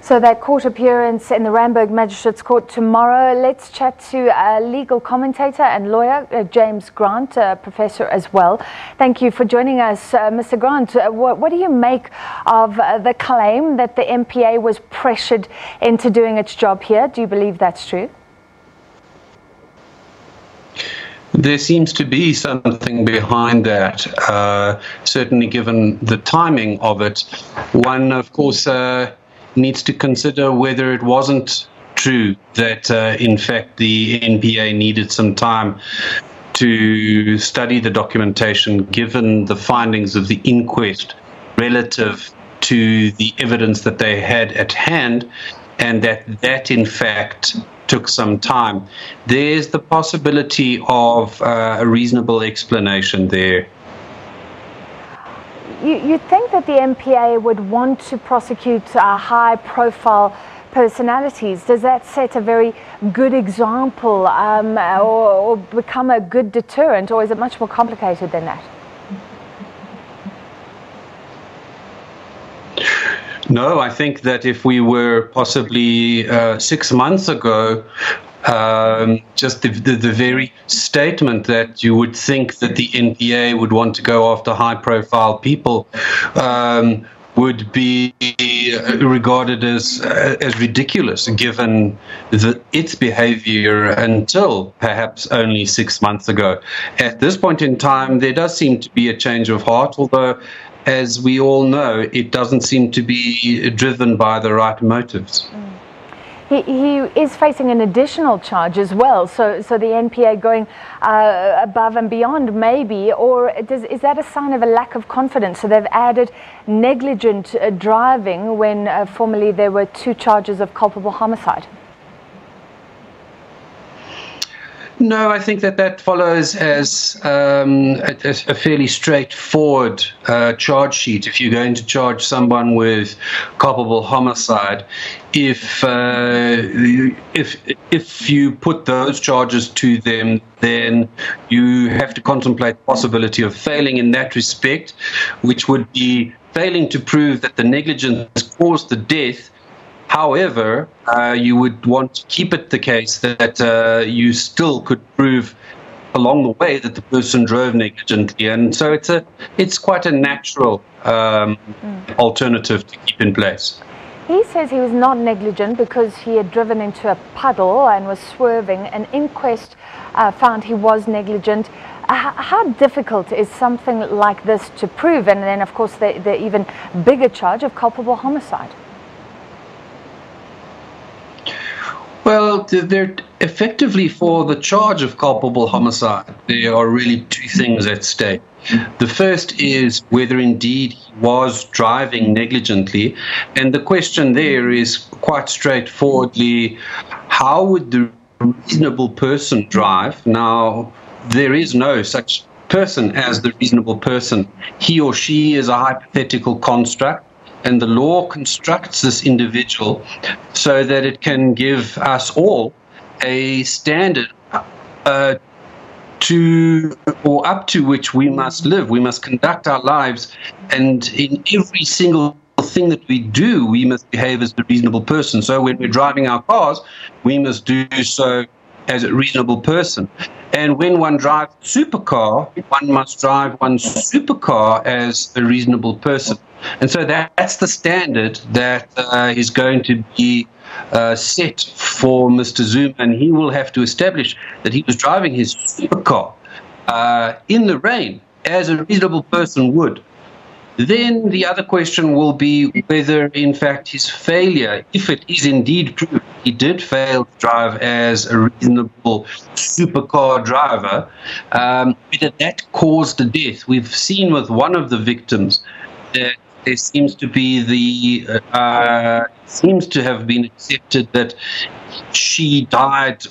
So that court appearance in the Randburg Magistrates Court tomorrow. Let's chat to a legal commentator and lawyer, James Grant, professor as well. Thank you for joining us, Mr. Grant. What do you make of the claim that the NPA was pressured into doing its job here? Do you believe that's true? There seems to be something behind that, certainly given the timing of it. One, of course, needs to consider whether it wasn't true that, in fact, the NPA needed some time to study the documentation, given the findings of the inquest relative to the evidence that they had at hand, and that in fact took some time. There's the possibility of a reasonable explanation there. You think that the NPA would want to prosecute high-profile personalities? Does that set a very good example or become a good deterrent, or is it much more complicated than that? No, I think that if we were possibly 6 months ago, just the very statement that you would think that the NPA would want to go after high-profile people would be regarded as ridiculous, given its behavior until perhaps only 6 months ago. At this point in time, there does seem to be a change of heart, although, as we all know, it doesn't seem to be driven by the right motives. He is facing an additional charge as well, so the NPA going above and beyond maybe, or is that a sign of a lack of confidence? So they've added negligent driving when formerly there were 2 charges of culpable homicide. No, I think that follows as a fairly straightforward charge sheet. If you're going to charge someone with culpable homicide, if you put those charges to them, then you have to contemplate the possibility of failing in that respect, which would be failing to prove that the negligence caused the death. However, you would want to keep it the case that you still could prove along the way that the person drove negligently, and so it's quite a natural alternative to keep in place. He says he was not negligent because he had driven into a puddle and was swerving. An inquest found he was negligent. How difficult is something like this to prove? And then, of course, the even bigger charge of culpable homicide. Well, they're effectively, for the charge of culpable homicide, there are really 2 things at stake. The first is whether indeed he was driving negligently, and the question there is quite straightforwardly, how would the reasonable person drive? Now, there is no such person as the reasonable person. He or she is a hypothetical construct, and the law constructs this individual so that it can give us all a standard to or up to which we must live. We must conduct our lives, and in every single thing that we do, we must behave as the reasonable person. So when we're driving our cars, we must do so as a reasonable person. And when one drives a supercar, one must drive one's supercar as a reasonable person. And so that's the standard that is going to be set for Mr. Zuma, and he will have to establish that he was driving his supercar in the rain as a reasonable person would. Then the other question will be whether, in fact, his failure, if it is indeed proved he did fail to drive as a reasonable supercar driver, whether that caused the death. We've seen with one of the victims that there seems to be seems to have been accepted that she died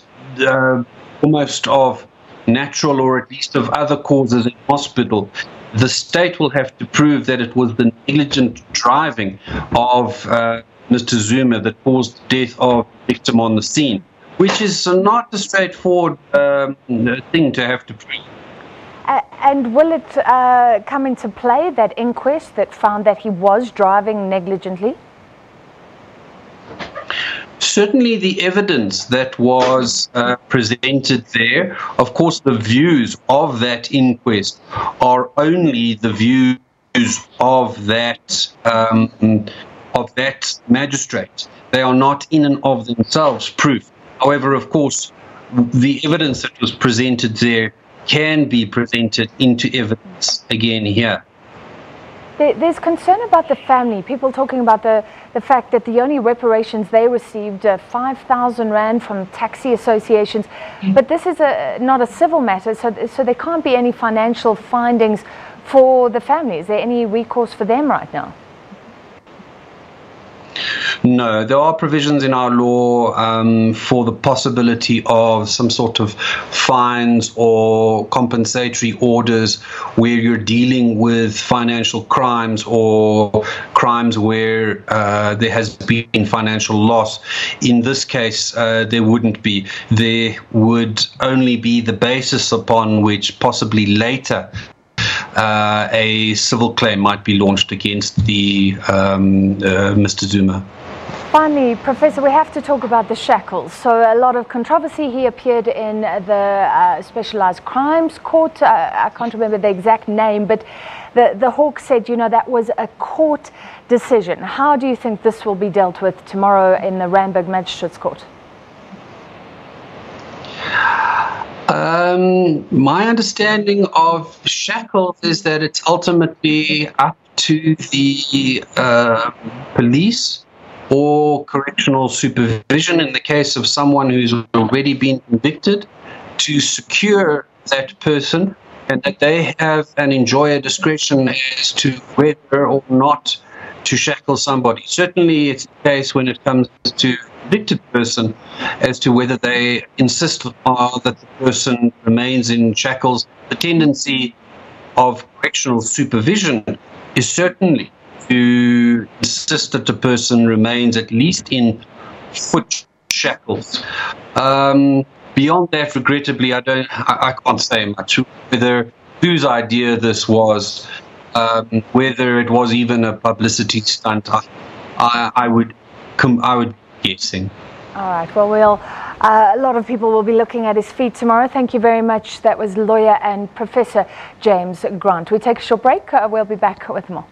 almost of natural, or at least of other causes, in hospital. The state will have to prove that it was the negligent driving of Mr. Zuma that caused the death of the victim on the scene, which is not a straightforward thing to have to prove. And will it come into play, that inquest that found that he was driving negligently? Certainly the evidence that was presented there, of course the views of that inquest are only the views of that magistrate. They are not in and of themselves proof. However, of course, the evidence that was presented there can be presented into evidence again here. There's concern about the family, people talking about the fact that the only reparations they received 5,000 Rand from taxi associations, but this is not a civil matter, so there can't be any financial findings for the family. Is there any recourse for them right now? No, there are provisions in our law for the possibility of some sort of fines or compensatory orders where you're dealing with financial crimes or crimes where there has been financial loss. In this case, there wouldn't be. There would only be the basis upon which possibly later a civil claim might be launched against the Mr. Zuma. Finally, Professor, we have to talk about the shackles. So a lot of controversy. He appeared in the Specialized Crimes Court. I can't remember the exact name, but the Hawk said, you know, that was a court decision. How do you think this will be dealt with tomorrow in the Randburg Magistrates Court? My understanding of shackles is that it's ultimately up to the police or correctional supervision in the case of someone who's already been convicted to secure that person, and that they have and enjoy a discretion as to whether or not to shackle somebody. Certainly it's the case when it comes to convicted person as to whether they insist that the person remains in shackles. The tendency of correctional supervision is certainly to insist that the person remains at least in foot shackles. Beyond that, regrettably, I can't say much. Whether whose idea this was, whether it was even a publicity stunt, I would be guessing. All right. Well, a lot of people will be looking at his feet tomorrow. Thank you very much. That was lawyer and Professor James Grant. We take a short break. We'll be back with more.